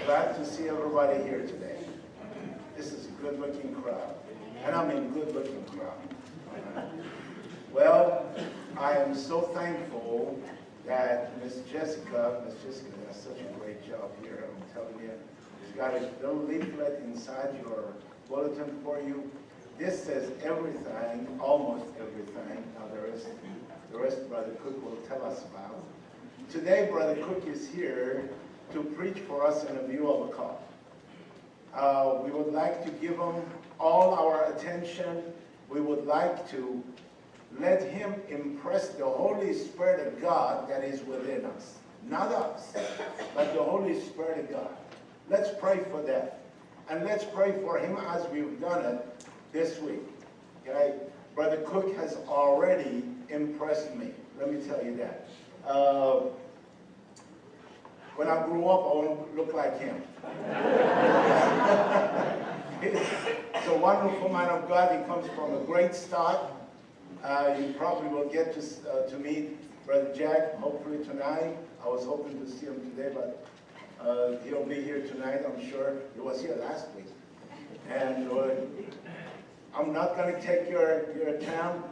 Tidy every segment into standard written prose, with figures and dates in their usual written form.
Glad to see everybody here today. This is a good-looking crowd. And I mean good-looking crowd. Well, I am so thankful that Miss Jessica does such a great job here. I'm telling you, she's got a little leaflet inside your bulletin for you. This says everything, almost everything. Now the rest Brother Cook will tell us about. Today, Brother Cook is here to preach for us in a view of a call. We would like to give him all our attention. We would like to let him impress the Holy Spirit of God that is within us. Not us, but the Holy Spirit of God. Let's pray for that. And let's pray for him as we've done it this week. Okay? Brother Cook has already impressed me. Let me tell you that. When I grew up, I want to look like him. He's a wonderful man of God. He comes from a great start. You probably will get to meet Brother Jack, hopefully tonight. I was hoping to see him today, but he'll be here tonight, I'm sure. He was here last week. And I'm not going to take your time.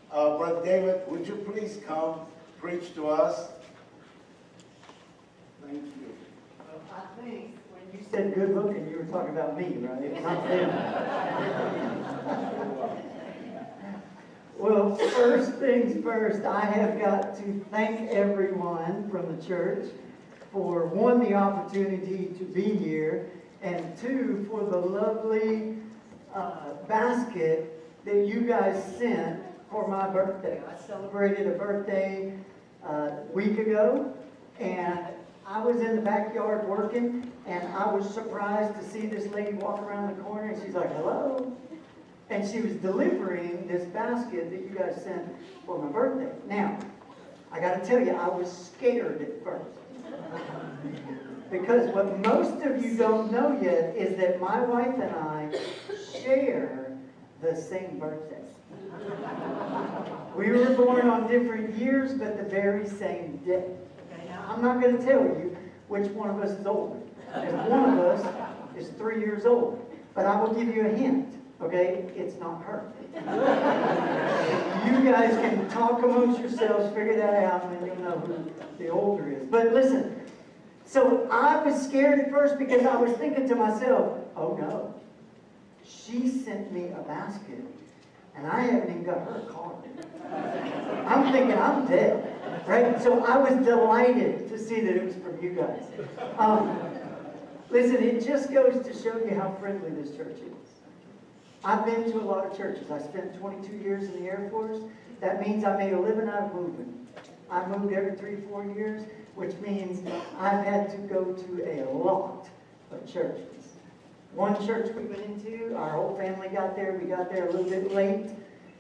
Brother David, would you please come preach to us? Thank you. Well, I think when you said good looking, you were talking about me, right? Not them. Well, first things first, I have got to thank everyone from the church for, one, the opportunity to be here, and two, for the lovely basket that you guys sent for my birthday. I celebrated a birthday a week ago, and I was in the backyard working, and I was surprised to see this lady walk around the corner, and she's like, hello. And she was delivering this basket that you guys sent for my birthday. Now, I got to tell you, I was scared at first. Because what most of you don't know yet is that my wife and I share the same birthday. We were born on different years, but the very same day. Now, I'm not going to tell you which one of us is older. Because one of us is 3 years old. But I will give you a hint. Okay, it's not her. You guys can talk amongst yourselves, figure that out, and then you'll know who the older is. But listen, so I was scared at first because I was thinking to myself, oh no, she sent me a basket, and I haven't even got her card. I'm thinking I'm dead, right? So I was delighted to see that it was from you guys. Listen, it just goes to show you how friendly this church is. I've been to a lot of churches. I spent 22 years in the Air Force. That means I made a living out of moving. I moved every 3-4 years, which means I've had to go to a lot of churches. One church we went into, our whole family got there. We got there a little bit late,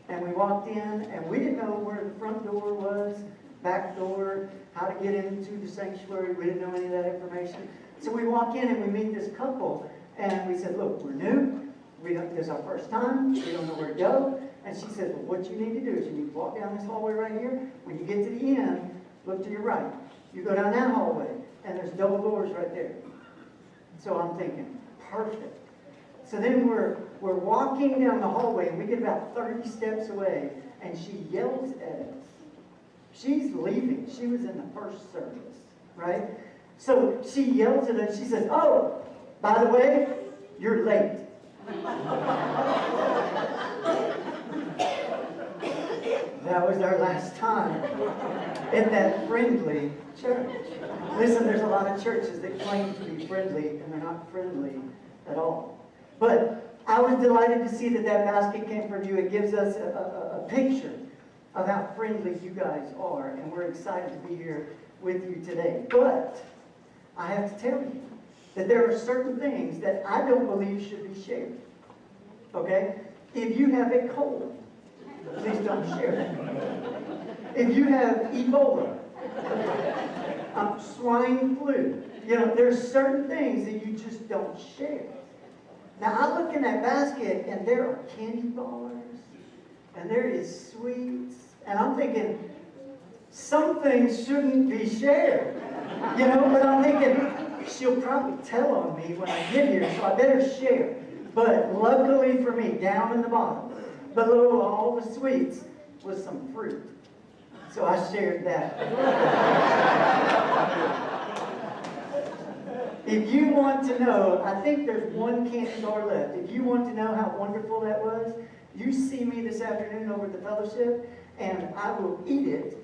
and we walked in, and we didn't know where the front door was, back door, how to get into the sanctuary. We didn't know any of that information. So we walk in, and we meet this couple, and we said, look, we're new. This is our first time. We don't know where to go. And she says, well, what you need to do is you need to walk down this hallway right here. When you get to the end, look to your right. You go down that hallway, and there's double doors right there. So I'm thinking, perfect. So then we're walking down the hallway, and we get about 30 steps away, and she yells at us. She's leaving. She was in the first service, right? So she yells at us. She says, oh, by the way, you're late. That was our last time at that friendly church. Listen, there's a lot of churches that claim to be friendly, and they're not friendly at all. But I was delighted to see that basket came from you. It gives us a picture of how friendly you guys are, and we're excited to be here with you today. But I have to tell you that there are certain things that I don't believe should be shared. Okay? If you have a cold, please don't share it. If you have Ebola, swine flu, there's certain things that you just don't share. Now, I look in that basket, and there are candy bars, and there is sweets, and I'm thinking, some things shouldn't be shared. But I'm thinking, she'll probably tell on me when I get here, so I better share. But luckily for me, down in the bottom, below all the sweets, was some fruit. So I shared that. If you want to know, I think there's one candy bar left. If you want to know how wonderful that was, you see me this afternoon over at the fellowship, and I will eat it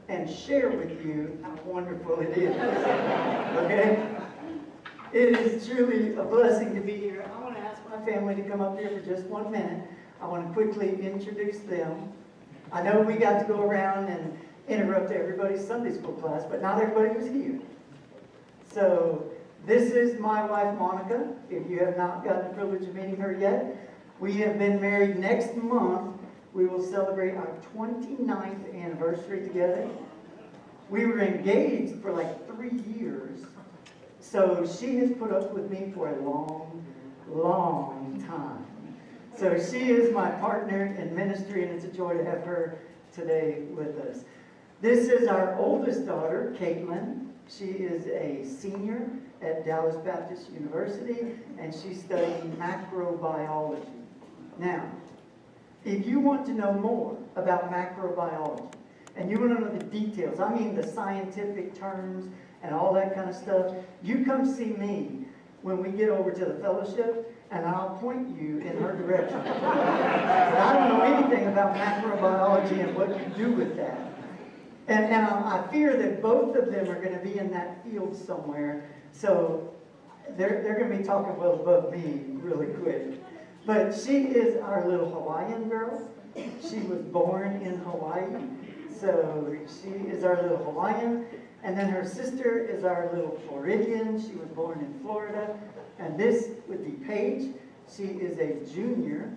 and share with you how wonderful it is. Okay? It is truly a blessing to be here. I want to ask my family to come up here for just 1 minute. I want to quickly introduce them. I know we got to go around and interrupt everybody's Sunday school class, but not everybody was here. So this is my wife, Monica. If you have not gotten the privilege of meeting her yet, we have been married. Next month. We will celebrate our 29th anniversary together. We were engaged for like 3 years. So she has put up with me for a long, long time. So she is my partner in ministry, and it's a joy to have her today with us. This is our oldest daughter, Caitlin. She is a senior at Dallas Baptist University, and she's studying macrobiology. Now, if you want to know more about macrobiology, and you want to know the details, I mean the scientific terms and all that kind of stuff, you come see me when we get over to the fellowship, and I'll point you in her direction. But I don't know anything about macrobiology and what you do with that. And I fear that both of them are going to be in that field somewhere, so they're going to be talking well above me really quick. But she is our little Hawaiian girl. She was born in Hawaii. So she is our little Hawaiian. And then her sister is our little Floridian. She was born in Florida. And this would be Paige. She is a junior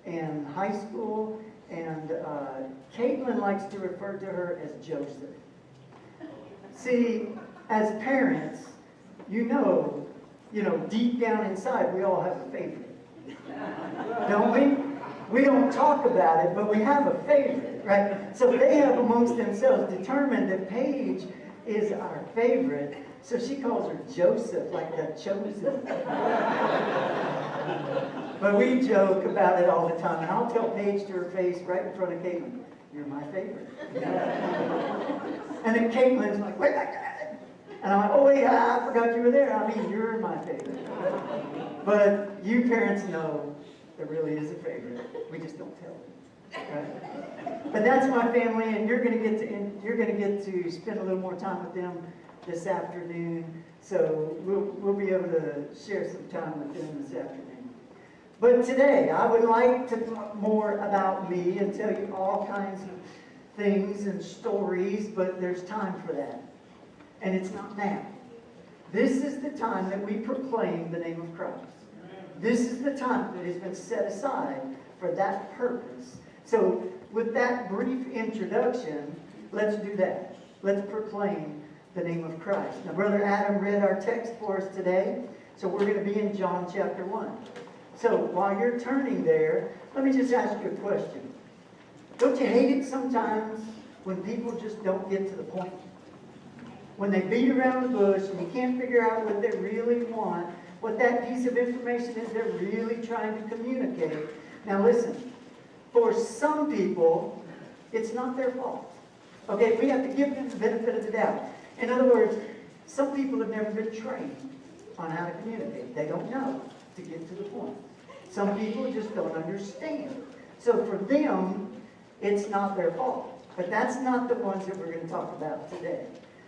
in high school. And Caitlin likes to refer to her as Joseph. See, as parents, you know, deep down inside, we all have a favorite. Don't we? We don't talk about it, but we have a favorite, right? So they have amongst themselves determined that Paige is our favorite, so she calls her Joseph, like the chosen. But we joke about it all the time, and I'll tell Paige to her face right in front of Caitlin, "You're my favorite." And then Caitlin's like, "Wait, I got it." And I'm like, "Oh yeah, I forgot you were there. I mean, you're my favorite." But you parents know there really is a favorite. We just don't tell them, right? But that's my family, and you're going to get to spend a little more time with them this afternoon. So we'll be able to share some time with them this afternoon. But today, I would like to talk more about me and tell you all kinds of things and stories, but there's time for that. And it's not now. This is the time that we proclaim the name of Christ. This is the time that has been set aside for that purpose. So with that brief introduction, let's do that. Let's proclaim the name of Christ. Now, Brother Adam read our text for us today, so we're going to be in John chapter 1. So while you're turning there, let me just ask you a question. Don't you hate it sometimes when people just don't get to the point? When they beat around the bush and you can't figure out what they really want, what that piece of information is they're really trying to communicate. Now listen, for some people, it's not their fault. Okay, we have to give them the benefit of the doubt. In other words, some people have never been trained on how to communicate. They don't know to get to the point. Some people just don't understand. So for them, it's not their fault. But that's not the ones that we're going to talk about today.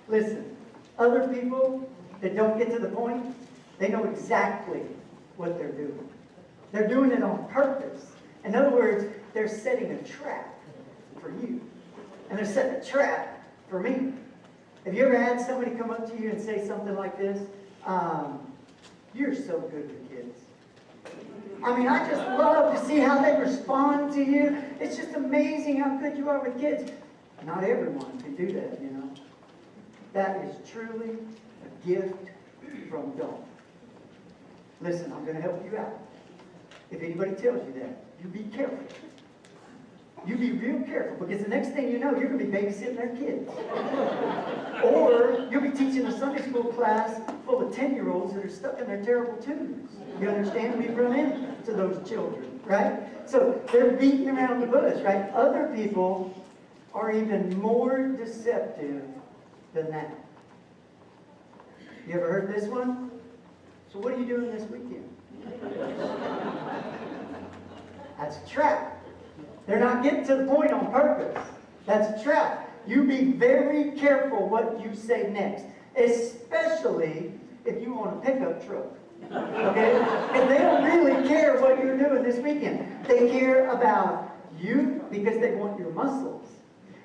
Listen, other people that don't get to the point, they know exactly what they're doing. They're doing it on purpose. In other words, they're setting a trap for you. And they're setting a trap for me. Have you ever had somebody come up to you and say something like this? You're so good with kids. I mean, I just love to see how they respond to you. It's just amazing how good you are with kids. Not everyone can do that, you know. That is truly a gift from God. Listen, I'm going to help you out. If anybody tells you that, you be careful. You be real careful, because the next thing you know, you're going to be babysitting their kids. Or you'll be teaching a Sunday school class full full of 10-year-olds that are stuck in their terrible twos. You understand? We run into those children, right? So they're beating around the bush, right? Other people are even more deceptive than that. You ever heard this one? So what are you doing this weekend? That's a trap. They're not getting to the point on purpose. That's a trap. You be very careful what you say next, especially if you want a pickup truck. Okay? And they don't really care what you're doing this weekend. They care about you because they want your muscles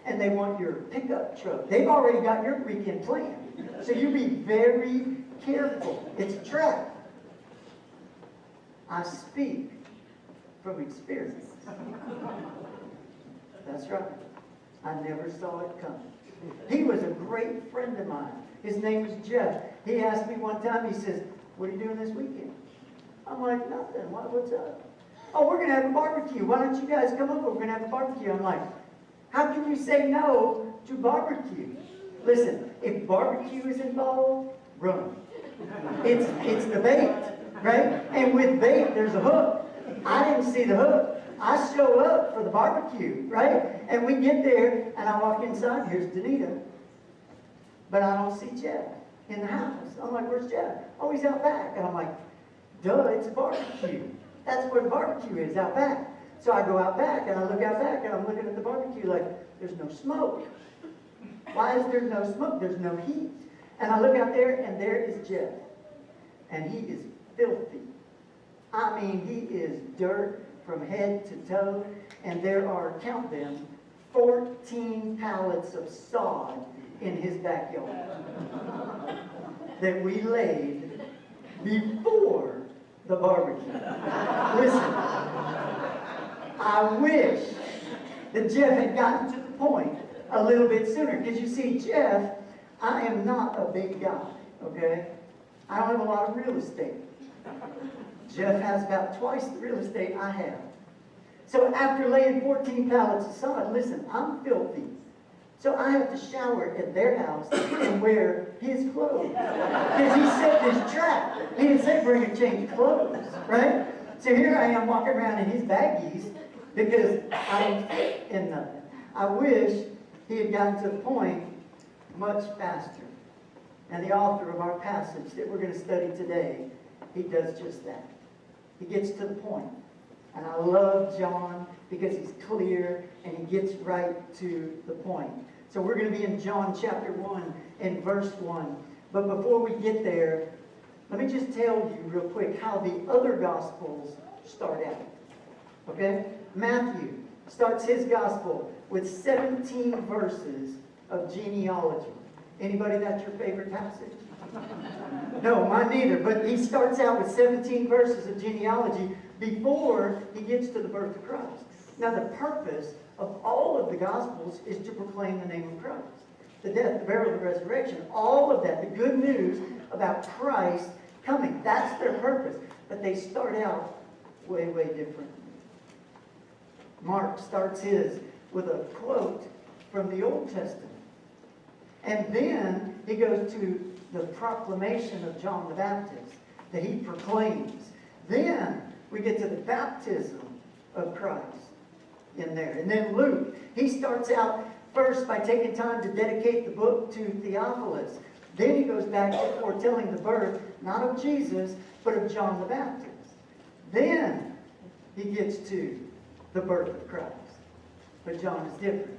and they want your pickup truck. They've already got your weekend planned. So you be very careful. It's a trap. I speak from experience. That's right. I never saw it coming. He was a great friend of mine. His name was Jeff. He asked me one time, he says, what are you doing this weekend? I'm like, nothing. What's up? Oh, we're going to have a barbecue. Why don't you guys come over? We're going to have a barbecue. I'm like, how can you say no to barbecue? Listen, if barbecue is involved, run. It's the bait, right? And with bait, there's a hook. I didn't see the hook. I show up for the barbecue, right? And we get there, and I walk inside. Here's Danita. But I don't see Jeff in the house. I'm like, where's Jeff? Oh, he's out back. And I'm like, duh, it's a barbecue. That's where the barbecue is, out back. So I go out back, and I look out back, and I'm looking at the barbecue like, there's no smoke. Why is there no smoke? There's no heat. And I look out there, and there is Jeff. And he is filthy. I mean, he is dirt from head to toe, and there are, count them, 14 pallets of sod in his backyard that we laid before the barbecue. Listen, I wish that Jeff had gotten to the point a little bit sooner, because you see, Jeff, I am not a big guy, okay? I don't have a lot of real estate. Jeff has about twice the real estate I have. So after laying 14 pallets of sod, listen, I'm filthy. So I have to shower at their house and wear his clothes. Because he set this trap. He didn't say bring a change of clothes, right? So here I am walking around in his baggies because I don't fit in nothing. I wish he had gotten to the point much faster. And the author of our passage that we're going to study today, he does just that. He gets to the point. And I love John because he's clear and he gets right to the point. So we're going to be in John chapter 1 and verse 1. But before we get there, let me just tell you real quick how the other Gospels start out. Okay? Matthew starts his Gospel with 17 verses of genealogy. Anybody that's your favorite passage? No, mine neither. But he starts out with 17 verses of genealogy before he gets to the birth of Christ. Now, the purpose of all of the Gospels is to proclaim the name of Christ. The death, the burial, the resurrection, all of that, the good news about Christ coming. That's their purpose. But they start out way, way different. Mark starts his with a quote from the Old Testament. And then he goes to the proclamation of John the Baptist that he proclaims. Then we get to the baptism of Christ in there. And then Luke, he starts out first by taking time to dedicate the book to Theophilus. Then he goes back to foretelling the birth, not of Jesus, but of John the Baptist. Then he gets to the birth of Christ. But John is different.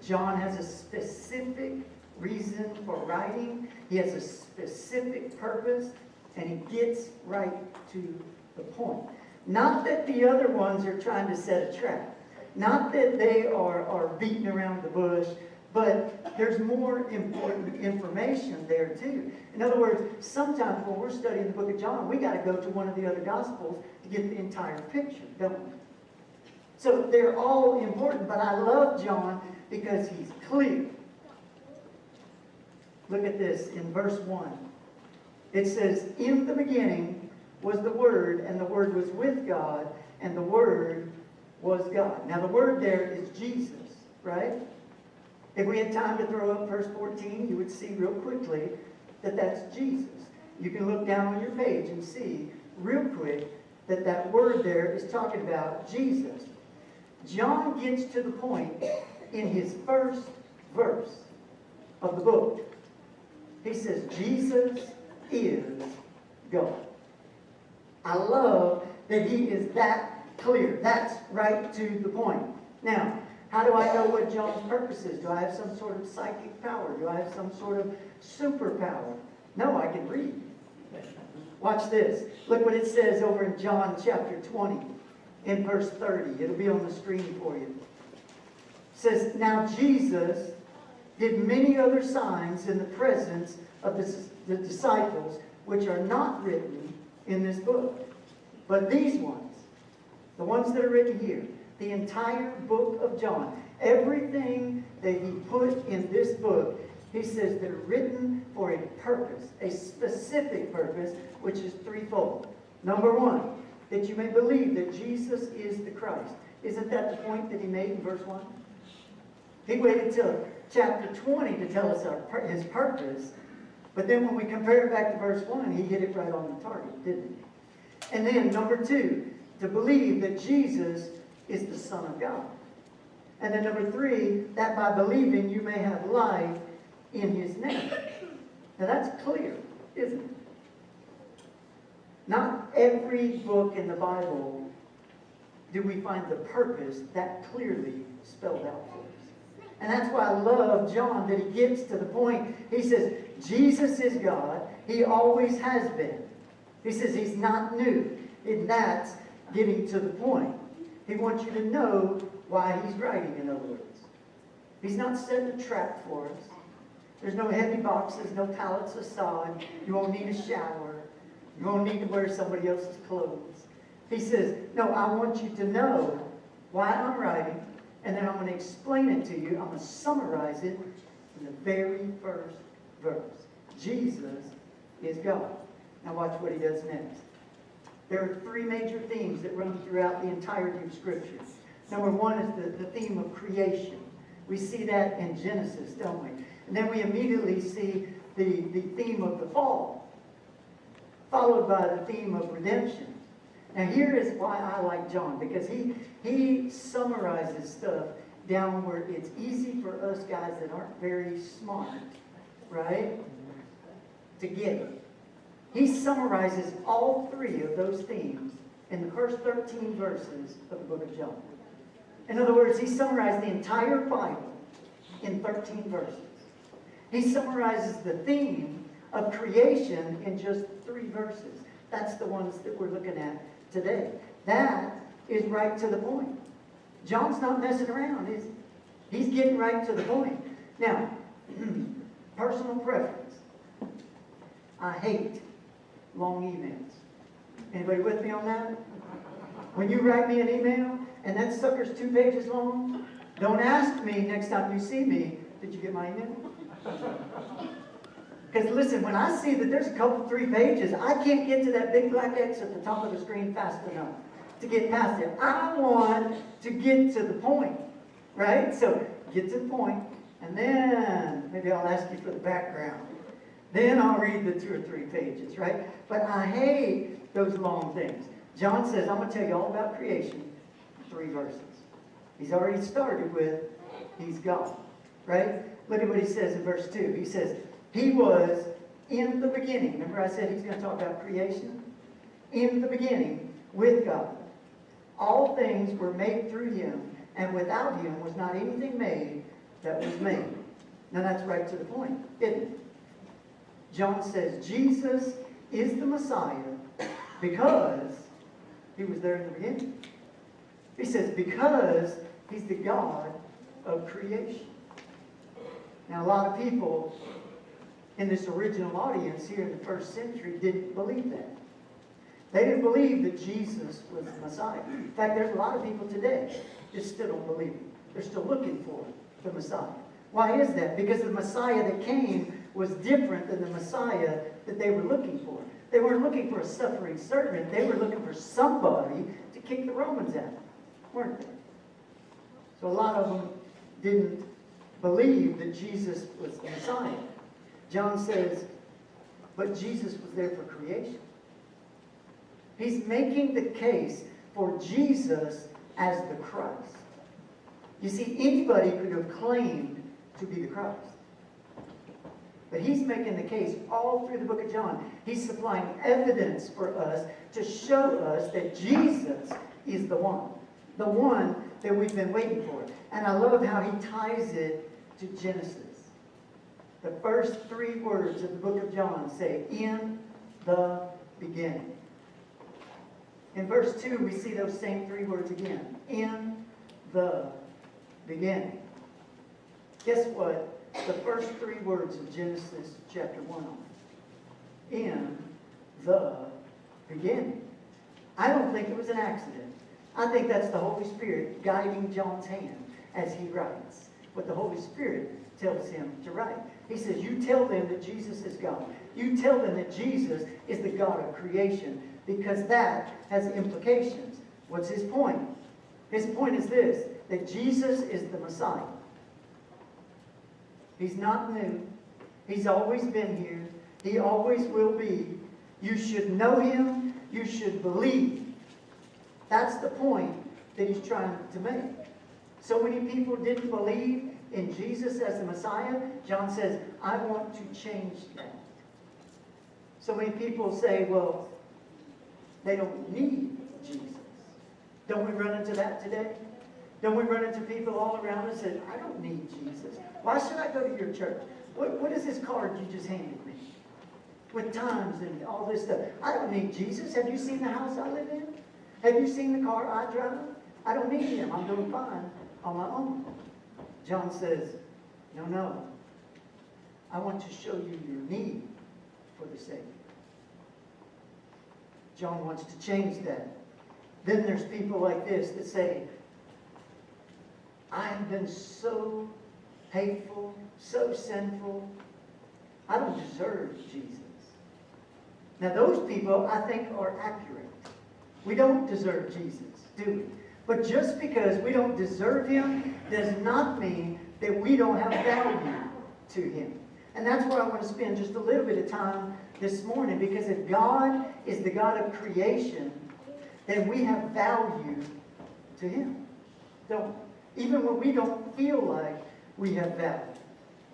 John has a specific reason for writing. He has a specific purpose, and he gets right to the point. Not that the other ones are trying to set a trap. Not that they are beating around the bush, but there's more important information there too. In other words, sometimes when we're studying the book of John, we got to go to one of the other Gospels to get the entire picture, don't we? So they're all important, but I love John because he's clear. Look at this in verse 1. It says, in the beginning was the Word, and the Word was with God, and the Word was God. Now the word there is Jesus, right? If we had time to throw up verse 14, you would see real quickly that that's Jesus. you can look down on your page and see real quick that that word there is talking about Jesus. John gets to the point in his first verse of the book. He says, Jesus is God. I love that he is that clear. That's right to the point. Now, how do I know what John's purpose is? Do I have some sort of psychic power? Do I have some sort of superpower? No, I can read. Watch this. Look what it says over in John chapter 20 in verse 30. It'll be on the screen for you. It says, now Jesus did many other signs in the presence of the disciples, which are not written in this book. But these ones, the ones that are written here, the entire book of John, everything that he put in this book, he says they're written for a purpose, a specific purpose, which is threefold. Number one, that you may believe that Jesus is the Christ. Isn't that the point that he made in verse 1? He waited till chapter 20 to tell us his purpose, but then when we compare it back to verse 1, he hit it right on the target, didn't he? And then number 2, to believe that Jesus is the Son of God. And then number 3, that by believing you may have life in his name. Now that's clear, isn't it? Not every book in the Bible do we find the purpose that clearly spelled out for us. And that's why I love John, that he gets to the point. He says, Jesus is God. He always has been. He says he's not new. And that's getting to the point. He wants you to know why he's writing, in other words. He's not setting a trap for us. There's no heavy boxes, no pallets of sod. You won't need a shower. You won't need to wear somebody else's clothes. He says, no, I want you to know why I'm writing, and then I'm going to explain it to you. I'm going to summarize it in the very first verse. Jesus is God. Now watch what he does next. There are 3 major themes that run throughout the entirety of Scripture. Number 1 is the theme of creation. We see that in Genesis, don't we? And then we immediately see the theme of the fall, followed by the theme of redemption. Now here is why I like John, because he summarizes stuff down where it's easy for us guys that aren't very smart, right, to get it. He summarizes all 3 of those themes in the first 13 verses of the book of John. In other words, he summarized the entire Bible in 13 verses. He summarizes the theme of creation in just 3 verses. That's the ones that we're looking at today. That is right to the point. John's not messing around, is he? He's getting right to the point. Now, personal preference. I hate long emails. Anybody with me on that? When you write me an email and that sucker's 2 pages long, don't ask me next time you see me, did you get my email? Because listen, when I see that there's a couple, 3 pages, I can't get to that big black X at the top of the screen fast enough to get past it. I want to get to the point, right? So get to the point, and then maybe I'll ask you for the background. Then I'll read the 2 or 3 pages, right? But I hate those long things. John says, I'm going to tell you all about creation in 3 verses. He's already started with, he's God, right? Look at what he says in verse 2. He says, he was in the beginning. Remember I said he's going to talk about creation? In the beginning with God. All things were made through him, and without him was not anything made that was made. Now that's right to the point, isn't it? John says Jesus is the Messiah because he was there in the beginning. He says because he's the God of creation. Now a lot of people in this original audience here in the 1st century didn't believe that. They didn't believe that Jesus was the Messiah. In fact, there's a lot of people today that still don't believe it. They're still looking for the Messiah. Why is that? Because the Messiah that came was different than the Messiah that they were looking for. They weren't looking for a suffering servant. They were looking for somebody to kick the Romans out, weren't they? So a lot of them didn't believe that Jesus was the Messiah. John says, but Jesus was there for creation. He's making the case for Jesus as the Christ. You see, anybody could have claimed to be the Christ. But he's making the case all through the book of John. He's supplying evidence for us to show us that Jesus is the one that we've been waiting for. And I love how he ties it to Genesis. The first 3 words of the book of John say, in the beginning. In verse 2, we see those same 3 words again. In the beginning. Guess what? The first 3 words of Genesis chapter 1 are. In the beginning. I don't think it was an accident. I think that's the Holy Spirit guiding John's hand as he writes what the Holy Spirit tells him to write. He says, you tell them that Jesus is God. You tell them that Jesus is the God of creation, because that has implications. What's his point? His point is this, that Jesus is the Messiah. He's not new. He's always been here. He always will be. You should know him. You should believe. That's the point that he's trying to make. So many people didn't believe in Jesus as the Messiah. John says, I want to change that. So many people say, well, they don't need Jesus. Don't we run into that today? Don't we run into people all around us that, I don't need Jesus. Why should I go to your church? What is this card you just handed me? With times and all this stuff. I don't need Jesus. Have you seen the house I live in? Have you seen the car I drive? I don't need him. I'm doing fine on my own. John says, no. I want to show you your need for the Savior. John wants to change that. Then there's people like this that say, I have been so hateful, so sinful. I don't deserve Jesus. Now those people, I think, are accurate. We don't deserve Jesus, do we? But just because we don't deserve him does not mean that we don't have value to him. And that's where I want to spend just a little bit of time this morning, because if God is the God of creation, then we have value to him. Don't we? Even when we don't feel like we have value.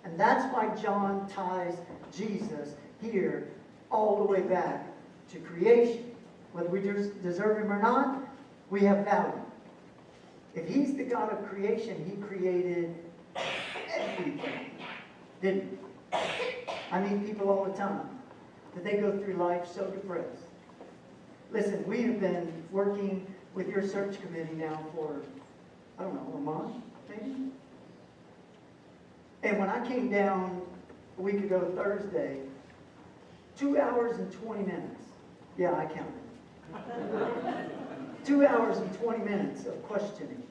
And that's why John ties Jesus here all the way back to creation. Whether we deserve him or not, we have value. If he's the God of creation, he created everything, didn't he? I meet people all the time that they go through life so depressed. Listen, we have been working with your search committee now for, I don't know, a month, maybe? And when I came down a week ago Thursday, 2 hours and 20 minutes. Yeah, I counted. 2 hours and 20 minutes of questioning.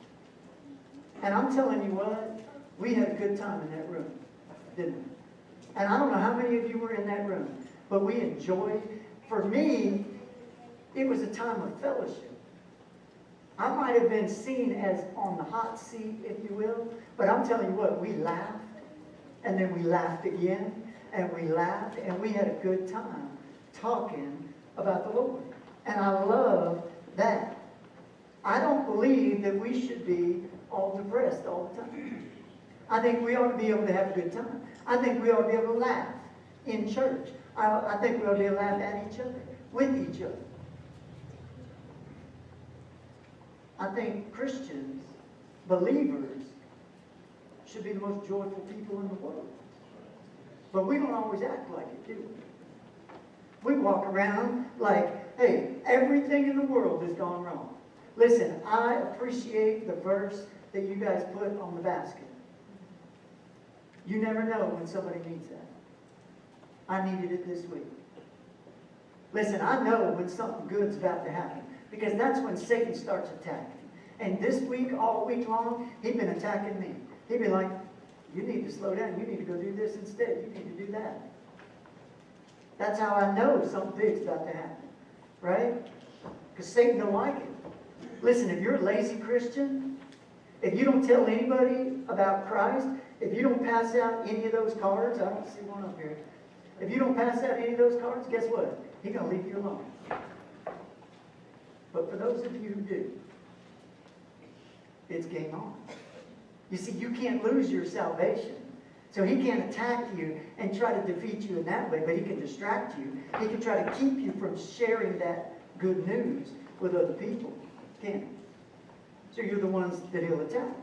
And I'm telling you what, we had a good time in that room, didn't we? And I don't know how many of you were in that room, but we enjoyed. For me, it was a time of fellowship. I might have been seen as on the hot seat, if you will, but I'm telling you what, we laughed, and then we laughed again, and we laughed, and we had a good time talking about the Lord. And I love that. I don't believe that we should be all depressed all the time. I think we ought to be able to have a good time. I think we ought to be able to laugh in church. I think we ought to be able to laugh at each other, with each other. I think Christians, believers, should be the most joyful people in the world. But we don't always act like it, do we? We walk around like, hey, everything in the world has gone wrong. Listen, I appreciate the verse that you guys put on the basket. You never know when somebody needs that. I needed it this week. Listen, I know when something good's about to happen, because that's when Satan starts attacking. And this week, all week long, he'd been attacking me. He'd be like, you need to slow down. You need to go do this instead. You need to do that. That's how I know something big's about to happen. Right? Because Satan don't like it. Listen, if you're a lazy Christian, if you don't tell anybody about Christ, if you don't pass out any of those cards, I don't see one up here. If you don't pass out any of those cards, guess what? He's going to leave you alone. But for those of you who do, it's game on. You see, you can't lose your salvation. So he can't attack you and try to defeat you in that way, but he can distract you. He can try to keep you from sharing that good news with other people. Can't he? So you're the ones that he'll attack.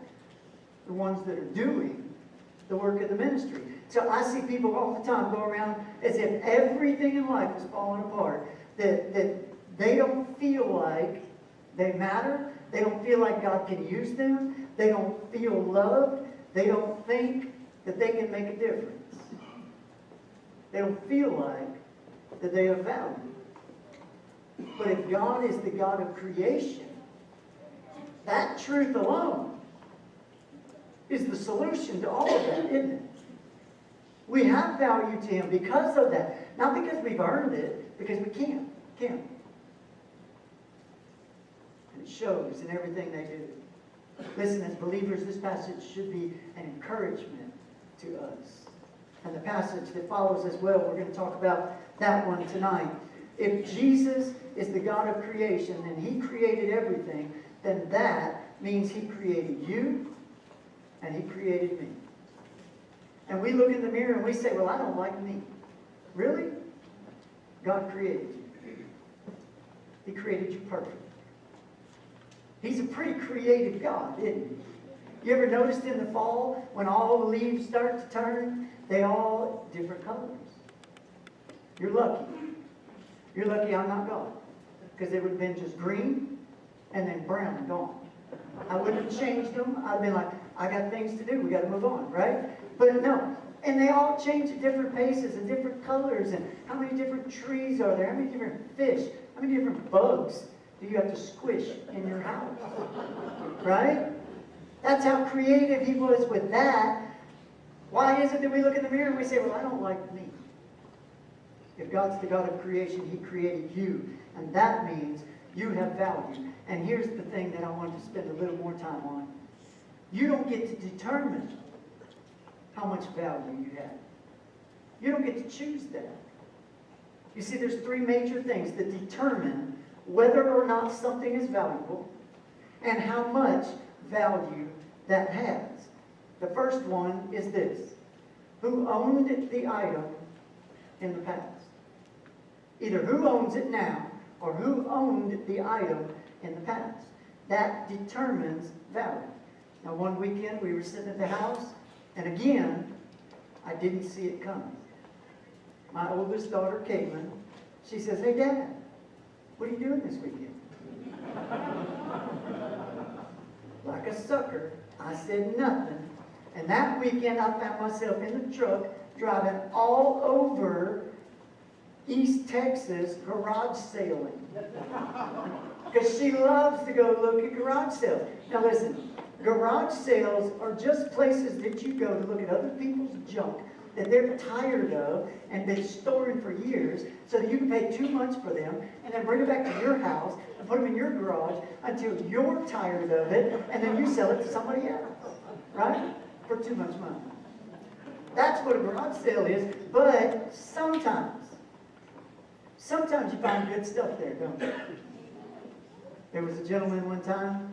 The ones that are doing the work of the ministry. So I see people all the time go around as if everything in life is falling apart. That they don't feel like they matter. They don't feel like God can use them. They don't feel loved. They don't think that they can make a difference. They don't feel like that they have value. But if God is the God of creation, that truth alone is the solution to all of that, isn't it? We have value to Him because of that. Not because we've earned it, because we can't. And it shows in everything they do. Listen, as believers, this passage should be an encouragement to us. And the passage that follows as well, we're going to talk about that one tonight. If Jesus is the God of creation and He created everything, then that means He created you and He created me. And we look in the mirror and we say, well, I don't like me. Really? God created you. He created you perfect. He's a pretty creative God, isn't He? You ever noticed in the fall, when all the leaves start to turn, they all different colors? You're lucky. You're lucky I'm not God. Because they would have been just green and then brown and gone. I wouldn't have changed them. I'd been like, I got things to do. We got to move on, right? But no. And they all change at different paces and different colors. And how many different trees are there? How many different fish? How many different bugs do you have to squish in your house? Right? That's how creative He was with that. Why is it that we look in the mirror and we say, well, I don't like me? If God's the God of creation, He created you. And that means you have value. And here's the thing that I want to spend a little more time on. You don't get to determine how much value you have. You don't get to choose that. You see, there's three major things that determine whether or not something is valuable and how much value that has. The first one is this: who owned the item in the past? Either who owns it now or who owned the item in the past. That determines value. Now, one weekend we were sitting at the house, and again, I didn't see it coming. My oldest daughter, Caitlin, she says, hey, Dad, what are you doing this weekend? Like a sucker, I said nothing. And that weekend, I found myself in the truck driving all over East Texas garage sailing. Because she loves to go look at garage sales. Now listen, garage sales are just places that you go to look at other people's junk that they're tired of and been storing for years so that you can pay too much for them and then bring it back to your house and put them in your garage until you're tired of it and then you sell it to somebody else, right? For too much money. That's what a garage sale is, but sometimes you find good stuff there, don't you? There was a gentleman one time,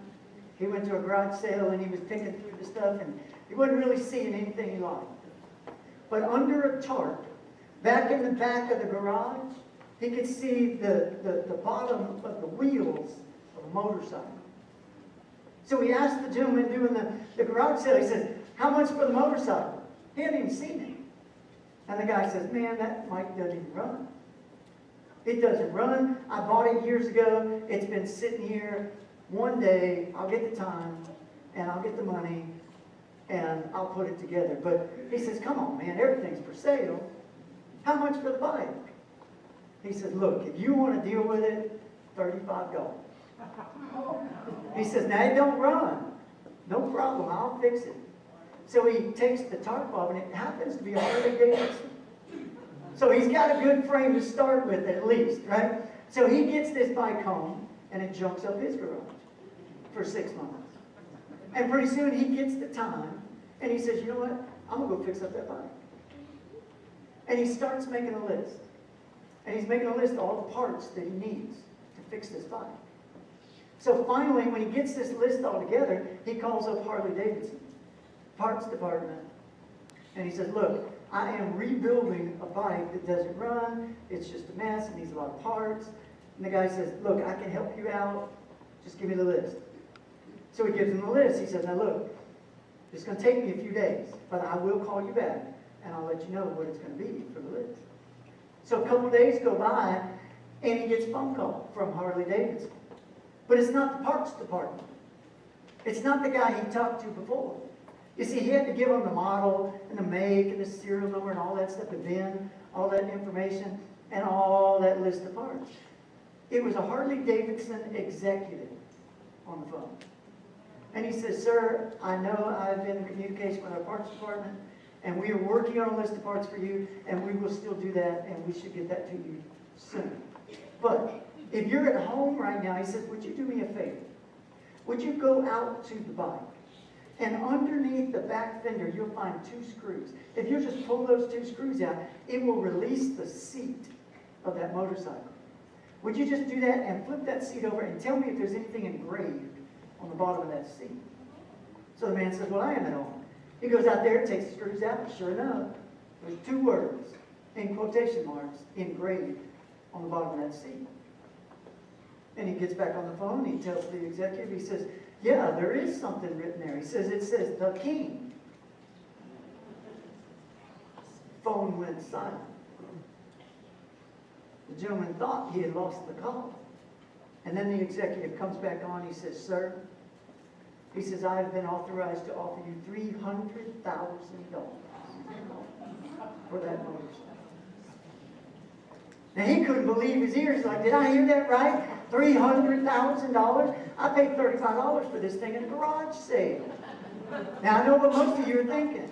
he went to a garage sale and he was picking through the stuff and he wasn't really seeing anything he liked. But under a tarp, back in the back of the garage, he could see the bottom of the wheels of a motorcycle. So he asked the gentleman doing the garage sale, he says, how much for the motorcycle? He hadn't even seen it. And the guy says, man, that bike doesn't even run. It doesn't run. I bought it years ago. It's been sitting here. One day, I'll get the time, and I'll get the money, and I'll put it together. But he says, come on, man, everything's for sale. How much for the bike? He says, look, if you want to deal with it, $35. He says, now it don't run. No problem, I'll fix it. So he takes the tarp off, and it happens to be a Harley Davidson. So he's got a good frame to start with at least, right? So he gets this bike home, and it jumps up his garage for 6 months. And pretty soon he gets the time, and he says, you know what? I'm going to go fix up that bike. And he starts making a list. And he's making a list of all the parts that he needs to fix this bike. So finally, when he gets this list all together, he calls up Harley Davidson, parts department, and he says, look, I am rebuilding a bike that doesn't run, it's just a mess, it needs a lot of parts. And the guy says, look, I can help you out, just give me the list. So he gives him the list. He says, now look, it's going to take me a few days, but I will call you back, and I'll let you know what it's going to be for the list. So a couple of days go by, and he gets a phone call from Harley Davidson. But it's not the parts department. It's not the guy he talked to before. You see, he had to give him the model and the make and the serial number and all that stuff, the VIN, all that information, and all that list of parts. It was a Harley Davidson executive on the phone. And he says, sir, I know I've been in communication with our parts department, and we are working on a list of parts for you, and we will still do that, and we should get that to you soon. But if you're at home right now, he says, would you do me a favor? Would you go out to the bike, and underneath the back fender, you'll find 2 screws. If you just pull those 2 screws out, it will release the seat of that motorcycle. Would you just do that and flip that seat over and tell me if there's anything engraved on the bottom of that seat? So the man says, well, I am at home. He goes out there, takes the screws out, and sure enough, there's 2 words in quotation marks engraved on the bottom of that seat. And he gets back on the phone, he tells the executive, he says, yeah, there is something written there. He says, it says, the King. Phone went silent. The gentleman thought he had lost the call. And then the executive comes back on, he says, sir, he says, I have been authorized to offer you $300,000 for that motorcycle. Now he couldn't believe his ears. Like, did I hear that right? $300,000? I paid $35 for this thing in a garage sale. Now I know what most of you are thinking.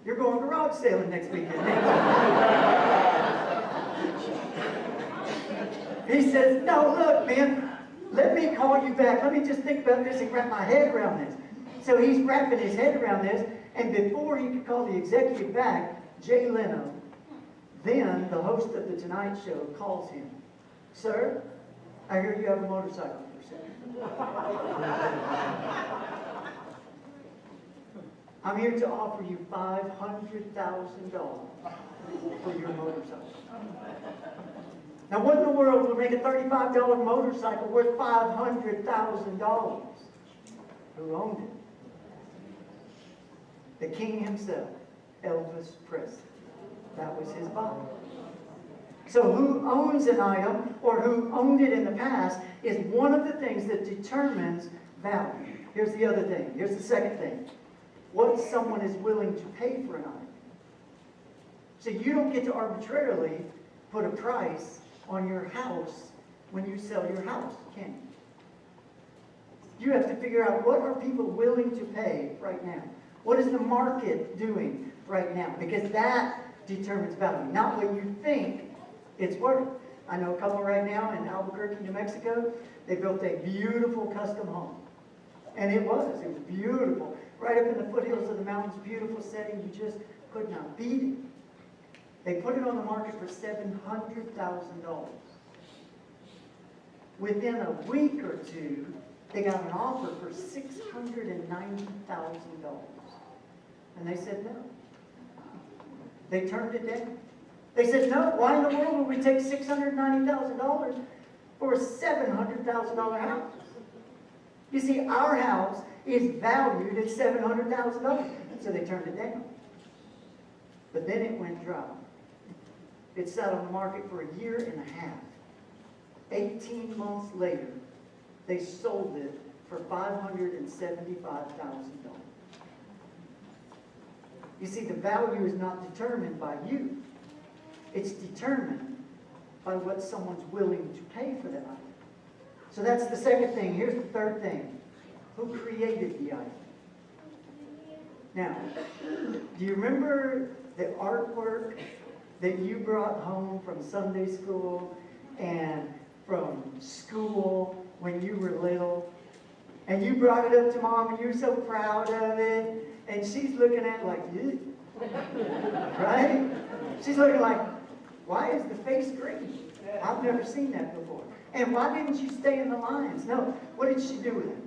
You're going garage sailing next weekend. He says, no, look, man, let me call you back. Let me just think about this and wrap my head around this. So he's wrapping his head around this, and before he could call the executive back, Jay Leno, then the host of The Tonight Show, calls him. Sir, I hear you have a motorcycle for sale. I'm here to offer you $500,000 for your motorcycle. Now, what in the world would make a $35 motorcycle worth $500,000? Who owned it? The king himself, Elvis Presley. That was his bike. So who owns an item, or who owned it in the past, is one of the things that determines value. Here's the other thing. Here's the second thing. What someone is willing to pay for an item. So you don't get to arbitrarily put a price on your house when you sell your house, can you? You have to figure out, what are people willing to pay right now? What is the market doing right now? Because that determines value, not what you think it's worth. I know a couple right now in Albuquerque, New Mexico. They built a beautiful custom home. And it was beautiful. Right up in the foothills of the mountains, beautiful setting. You just could not beat it. They put it on the market for $700,000. Within a week or two, they got an offer for $690,000. And they said no. They turned it down. They said, no, why in the world would we take $690,000 for a $700,000 house? You see, our house is valued at $700,000. So they turned it down. But then it went dry. It sat on the market for a year and a half. 18 months later, they sold it for $575,000. You see, the value is not determined by you. It's determined by what someone's willing to pay for that item. So that's the second thing. Here's the third thing. Who created the item? Now, do you remember the artwork that you brought home from Sunday school and from school when you were little? And you brought it up to Mom and you were so proud of it. And she's looking at it like, ew. Right? She's looking like, why is the face green? I've never seen that before. And why didn't you stay in the lines? No. What did she do with it?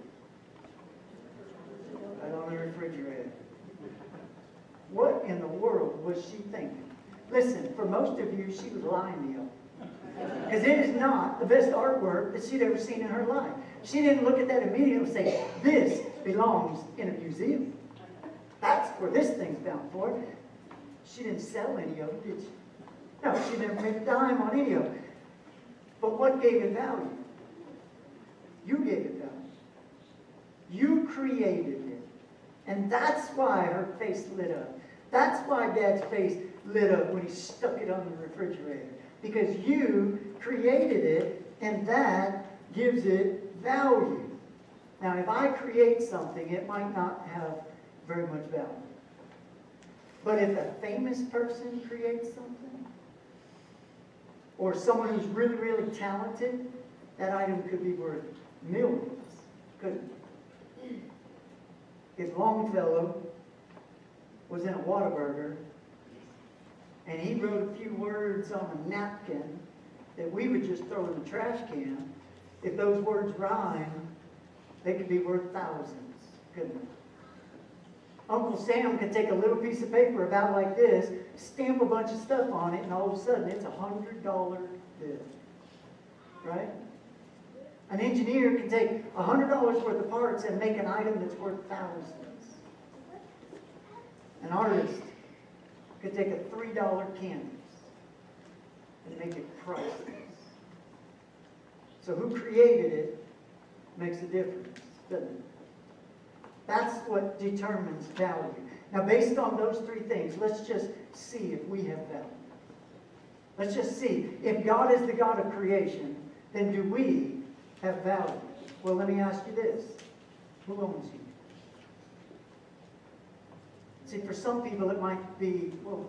Right on the refrigerator. What in the world was she thinking? Listen, for most of you, she was lying to you. Because it is not the best artwork that she'd ever seen in her life. She didn't look at that immediately and say, this belongs in a museum. That's where this thing's bound for. She didn't sell any of it, did she? No, she never made a dime on any of it. But what gave it value? You gave it value. You created it. And that's why her face lit up. That's why Dad's face lit up when he stuck it on the refrigerator. Because you created it, and that gives it value. Now, if I create something, it might not have very much value. But if a famous person creates something, or someone who's really, really talented, that item could be worth millions, couldn't it? If Longfellow was in a Whataburger, and he wrote a few words on a napkin that we would just throw in the trash can, if those words rhyme, they could be worth thousands, couldn't they? Uncle Sam could take a little piece of paper about like this, stamp a bunch of stuff on it, and all of a sudden it's $100 bill. Right? An engineer can take $100 worth of parts and make an item that's worth thousands. An artist could take a $3 canvas and make it priceless. So who created it makes a difference, doesn't it? That's what determines value. Now, based on those three things, let's just see if we have value. Let's just see. If God is the God of creation, then do we have value? Well, let me ask you this. Who owns you? See, for some people it might be, well,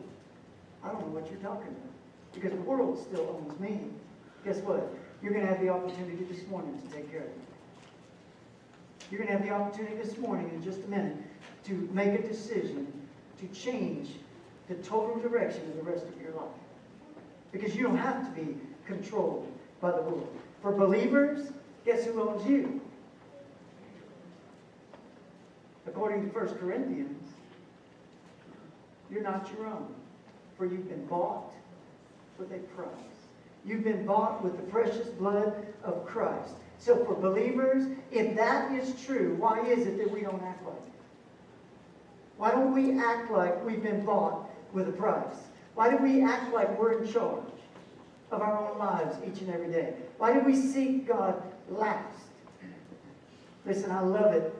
I don't know what you're talking about. Because the world still owns me. Guess what? You're going to have the opportunity this morning to take care of it. You're going to have the opportunity this morning in just a minute to make a decision to change the total direction of the rest of your life. Because you don't have to be controlled by the world. For believers, guess who owns you? According to 1 Corinthians, you're not your own. For you've been bought with a price. You've been bought with the precious blood of Christ. So for believers, if that is true, why is it that we don't act like it? Why don't we act like we've been bought with a price? Why do we act like we're in charge of our own lives each and every day? Why do we seek God last? Listen, I love it.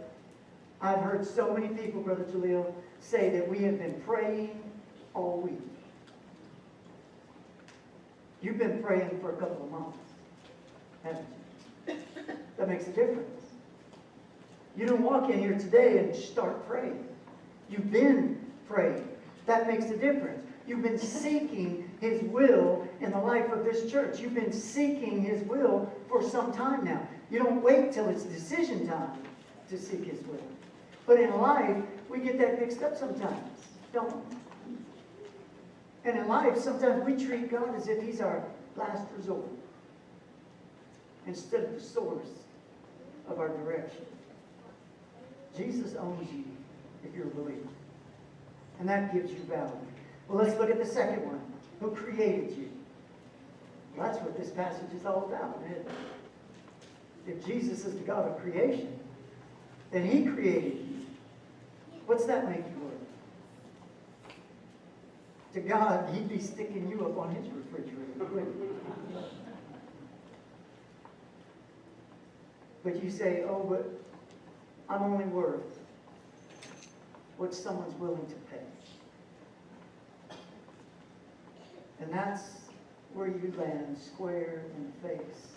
I've heard so many people, Brother Jaleel, say that we have been praying all week. You've been praying for a couple of months, haven't you? That makes a difference. You don't walk in here today and start praying. You've been praying. That makes a difference. You've been seeking His will in the life of this church. You've been seeking His will for some time now. You don't wait till it's decision time to seek His will. But in life, we get that mixed up sometimes, don't we? And in life, sometimes we treat God as if He's our last resort instead of the source of our direction. Jesus owns you if you're a believer. And that gives you value. Well, let's look at the second one. Who created you? Well, that's what this passage is all about, isn't it? If Jesus is the God of creation, then He created you. What's that make you worth? To God, He'd be sticking you up on His refrigerator, wouldn't He? But you say, oh, but I'm only worth what someone's willing to pay. And that's where you land square in the face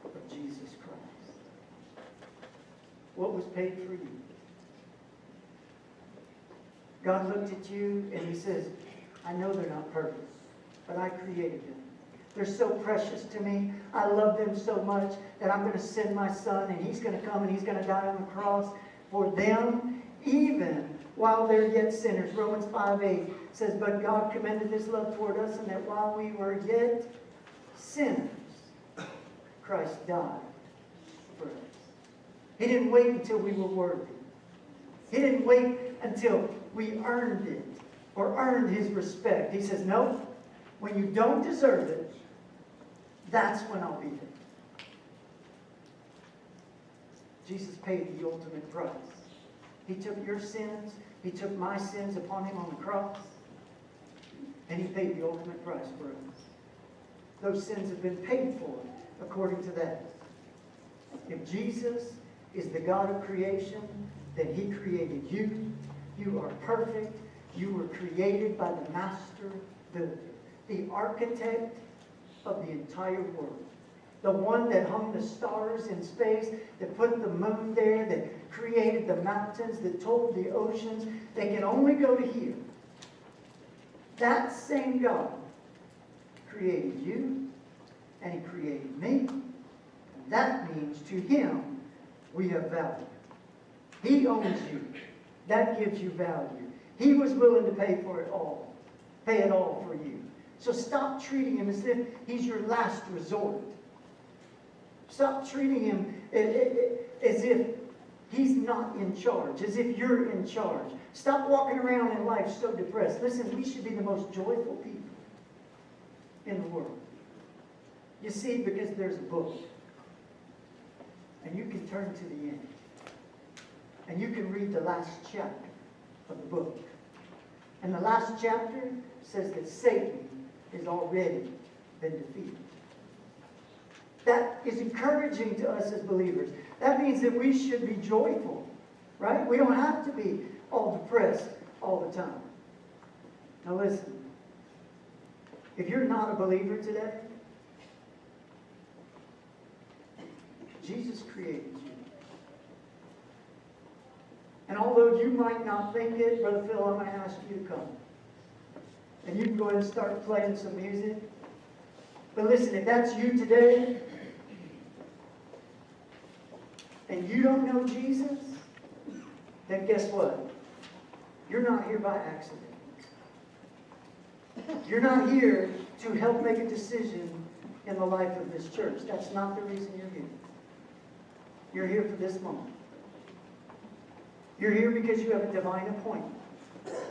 of Jesus Christ. What was paid for you? God looked at you and He says, I know they're not perfect, but I created them. They're so precious to me. I love them so much that I'm going to send my Son, and He's going to come and He's going to die on the cross for them, even while they're yet sinners. Romans 5:8. It says, but God commended His love toward us, and that while we were yet sinners, Christ died for us. He didn't wait until we were worthy. He didn't wait until we earned it or earned His respect. He says, no, when you don't deserve it, that's when I'll be there. Jesus paid the ultimate price. He took your sins, He took my sins upon Him on the cross, and He paid the ultimate price for us. Those sins have been paid for according to that. If Jesus is the God of creation, then He created you. You are perfect. You were created by the Master Builder, the architect of the entire world. The one that hung the stars in space, that put the moon there, that created the mountains, that told the oceans they can only go to here. That same God created you, and He created me. And that means to Him we have value. He owns you. That gives you value. He was willing to pay for it all. Pay it all for you. So stop treating Him as if He's your last resort. Stop treating Him as if He's not in charge, as if you're in charge. Stop walking around in life so depressed. Listen, we should be the most joyful people in the world. You see, because there's a book. And you can turn to the end. And you can read the last chapter of the book. And the last chapter says that Satan has already been defeated. That is encouraging to us as believers. That means that we should be joyful, right? We don't have to be all depressed all the time. Now listen, if you're not a believer today, Jesus created you. And although you might not think it, Brother Phil, I'm going to ask you to come. And you can go ahead and start playing some music. But listen, if that's you today, and you don't know Jesus, then guess what? You're not here by accident. You're not here to help make a decision in the life of this church. That's not the reason you're here. You're here for this moment. You're here because you have a divine appointment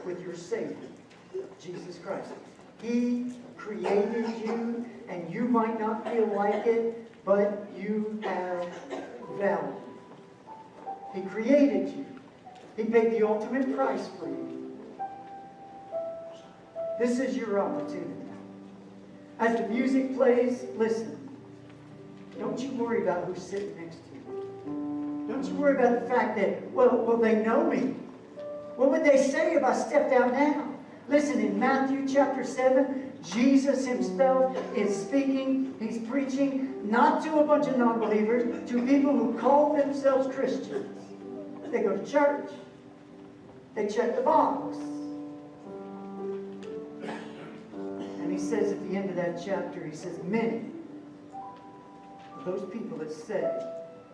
with your Savior, Jesus Christ. He created you, and you might not feel like it, but you have value. He created you. He paid the ultimate price for you. This is your opportunity. As the music plays, listen. Don't you worry about who's sitting next to you. Don't you worry about the fact that, well, they know me. What would they say if I stepped out now? Listen, in Matthew chapter 7, Jesus Himself is speaking. He's preaching not to a bunch of non-believers, to people who call themselves Christians. They go to church. They check the box. And He says at the end of that chapter, He says, many of those people that say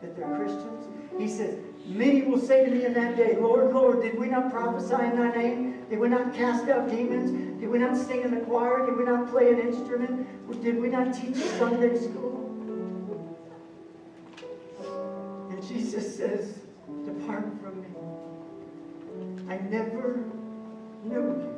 that they're Christians, He says, many will say to me in that day, Lord, Lord, did we not prophesy in Thy name? Did we not cast out demons? Did we not sing in the choir? Did we not play an instrument? Did we not teach Sunday school? And Jesus says, depart from me. I never knew you.